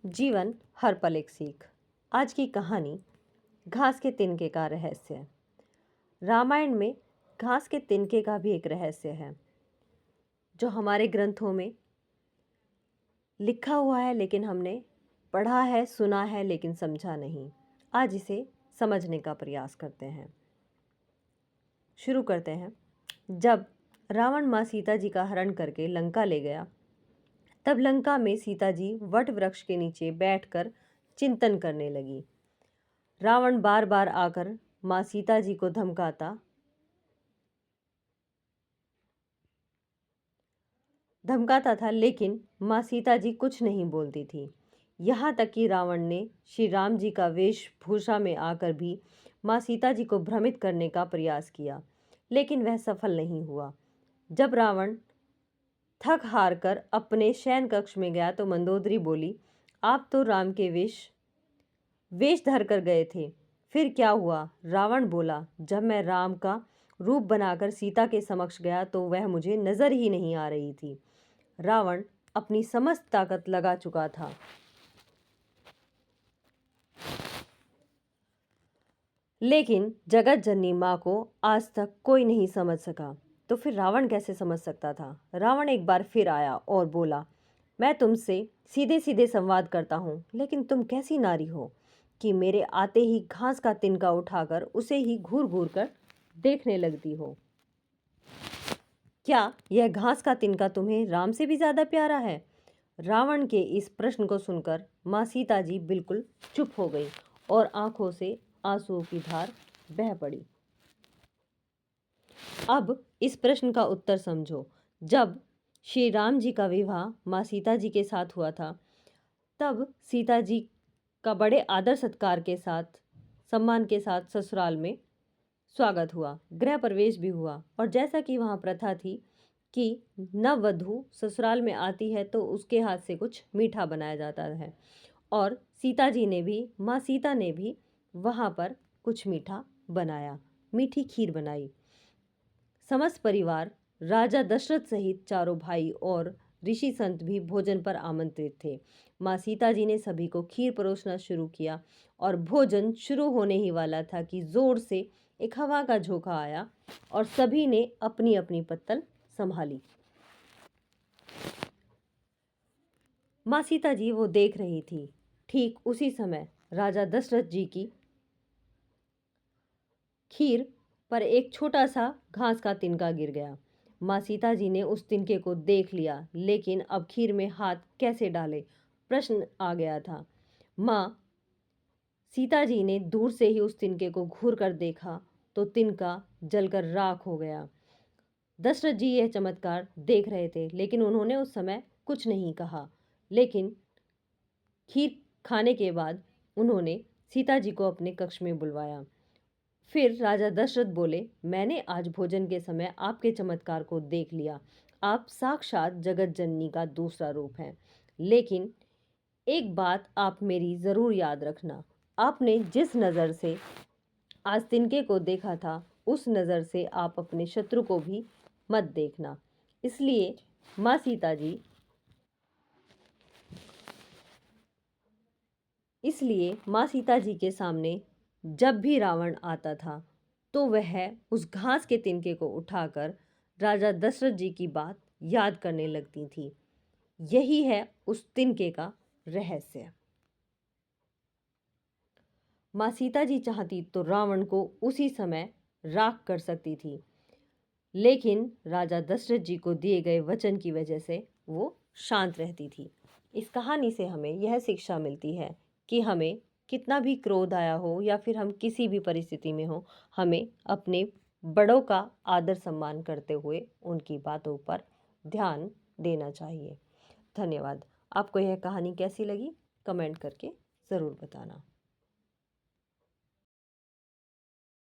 जीवन हर पल एक सीख। आज की कहानी घास के तिनके का रहस्य। रामायण में घास के तिनके का भी एक रहस्य है जो हमारे ग्रंथों में लिखा हुआ है, लेकिन हमने पढ़ा है, सुना है, लेकिन समझा नहीं। आज इसे समझने का प्रयास करते हैं। शुरू करते हैं। जब रावण माँ सीता जी का हरण करके लंका ले गया, तब लंका में सीता जी वट वृक्ष के नीचे बैठकर चिंतन करने लगी। रावण बार बार आकर माँ सीता जी को धमकाता था, लेकिन माँ सीता जी कुछ नहीं बोलती थी। यहाँ तक कि रावण ने श्री राम जी का वेशभूषा में आकर भी माँ सीता जी को भ्रमित करने का प्रयास किया, लेकिन वह सफल नहीं हुआ। जब रावण थक हार कर अपने शयन कक्ष में गया तो मंदोदरी बोली, आप तो राम के वेश धर कर गए थे, फिर क्या हुआ? रावण बोला, जब मैं राम का रूप बनाकर सीता के समक्ष गया तो वह मुझे नजर ही नहीं आ रही थी। रावण अपनी समस्त ताकत लगा चुका था, लेकिन जगत जननी माँ को आज तक कोई नहीं समझ सका। तो फिर रावण कैसे समझ सकता था? रावण एक बार फिर आया और बोला, मैं तुमसे सीधे सीधे संवाद करता हूँ, लेकिन तुम कैसी नारी हो कि मेरे आते ही घास का तिनका उठाकर उसे ही घूर घूर कर देखने लगती हो। क्या यह घास का तिनका तुम्हें राम से भी ज्यादा प्यारा है? रावण के इस प्रश्न को सुनकर माँ सीता जी बिल्कुल चुप हो गई और आंखों से आंसुओं की धार बह पड़ी। अब इस प्रश्न का उत्तर समझो। जब श्री राम जी का विवाह माँ सीता जी के साथ हुआ था, तब सीता जी का बड़े आदर सत्कार के साथ, सम्मान के साथ ससुराल में स्वागत हुआ, गृह प्रवेश भी हुआ। और जैसा कि वहाँ प्रथा थी कि नववधू ससुराल में आती है तो उसके हाथ से कुछ मीठा बनाया जाता है, और सीता जी ने भी, माँ सीता ने भी वहाँ पर कुछ मीठा बनाया, मीठी खीर बनाई। समस्त परिवार, राजा दशरथ सहित चारों भाई और ऋषि संत भी भोजन पर आमंत्रित थे। माँ सीता जी ने सभी को खीर परोसना शुरू किया और भोजन शुरू होने ही वाला था कि जोर से एक हवा का झोंका आया और सभी ने अपनी अपनी पत्तल संभाली। माँ सीता जी वो देख रही थी। ठीक उसी समय राजा दशरथ जी की खीर पर एक छोटा सा घास का तिनका गिर गया। माँ सीता जी ने उस तिनके को देख लिया, लेकिन अब खीर में हाथ कैसे डाले, प्रश्न आ गया था। माँ सीता जी ने दूर से ही उस तिनके को घूर कर देखा तो तिनका जलकर राख हो गया। दशरथ जी यह चमत्कार देख रहे थे, लेकिन उन्होंने उस समय कुछ नहीं कहा। लेकिन खीर खाने के बाद उन्होंने सीता जी को अपने कक्ष में बुलवाया। फिर राजा दशरथ बोले, मैंने आज भोजन के समय आपके चमत्कार को देख लिया। आप साक्षात जगत जननी का दूसरा रूप हैं। लेकिन एक बात आप मेरी जरूर याद रखना, आपने जिस नज़र से आज तिनके को देखा था, उस नज़र से आप अपने शत्रु को भी मत देखना। इसलिए माँ सीता जी के सामने जब भी रावण आता था तो वह उस घास के तिनके को उठाकर राजा दशरथ जी की बात याद करने लगती थी। यही है उस तिनके का रहस्य। माँ सीता जी चाहती तो रावण को उसी समय राख कर सकती थी, लेकिन राजा दशरथ जी को दिए गए वचन की वजह से वो शांत रहती थी। इस कहानी से हमें यह शिक्षा मिलती है कि हमें कितना भी क्रोध आया हो या फिर हम किसी भी परिस्थिति में हो, हमें अपने बड़ों का आदर सम्मान करते हुए उनकी बातों पर ध्यान देना चाहिए। धन्यवाद। आपको यह कहानी कैसी लगी, कमेंट करके ज़रूर बताना।